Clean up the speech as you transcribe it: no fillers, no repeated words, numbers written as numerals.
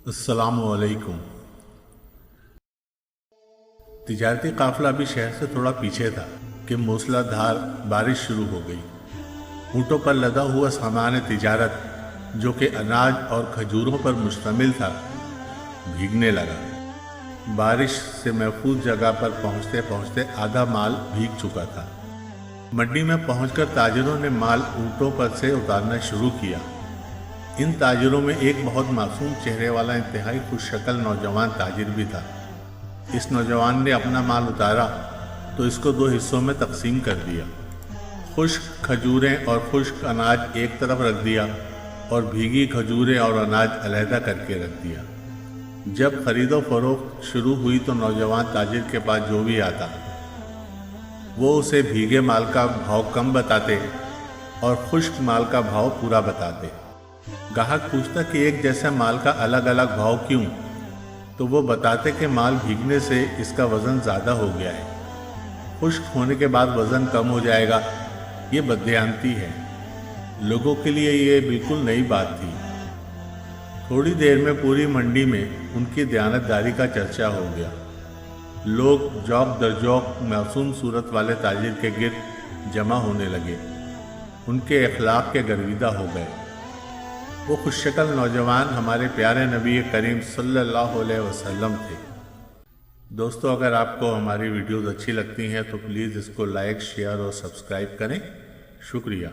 السلام علیکم۔ تجارتی قافلہ ابھی شہر سے تھوڑا پیچھے تھا کہ موسلا دھار بارش شروع ہو گئی۔ اونٹوں پر لدا ہوا سامان تجارت جو کہ اناج اور کھجوروں پر مشتمل تھا بھیگنے لگا۔ بارش سے محفوظ جگہ پر پہنچتے پہنچتے آدھا مال بھیگ چکا تھا۔ منڈی میں پہنچ کر تاجروں نے مال اونٹوں پر سے اتارنا شروع کیا۔ ان تاجروں میں ایک بہت معصوم چہرے والا انتہائی خوش شکل نوجوان تاجر بھی تھا۔ اس نوجوان نے اپنا مال اتارا تو اس کو 2 حصوں میں تقسیم کر دیا۔ خشک کھجوریں اور خشک اناج ایک طرف رکھ دیا اور بھیگی کھجوریں اور اناج علیحدہ کر کے رکھ دیا۔ جب خرید و فروخت شروع ہوئی تو نوجوان تاجر کے پاس جو بھی آتا وہ اسے بھیگے مال کا بھاؤ کم بتاتے اور خشک مال کا بھاؤ پورا بتاتے۔ گاہک پوچھتا کہ ایک جیسے مال کا الگ الگ بھاؤ کیوں؟ تو وہ بتاتے کہ مال بھیگنے سے اس کا وزن زیادہ ہو گیا ہے، خشک ہونے کے بعد وزن کم ہو جائے گا۔ یہ بددیانتی ہے۔ لوگوں کے لیے یہ بالکل نئی بات تھی۔ تھوڑی دیر میں پوری منڈی میں ان کی دیانتداری کا چرچا ہو گیا۔ لوگ جوق در جوق معصوم صورت والے تاجر کے گرد جمع ہونے لگے۔ ان کے اخلاق کے گرویدہ ہو گئے۔ وہ خوش شکل نوجوان ہمارے پیارے نبی کریم صلی اللہ علیہ وسلم تھے۔ دوستو، اگر آپ کو ہماری ویڈیوز اچھی لگتی ہیں تو پلیز اس کو لائک، شیئر اور سبسکرائب کریں۔ شکریہ۔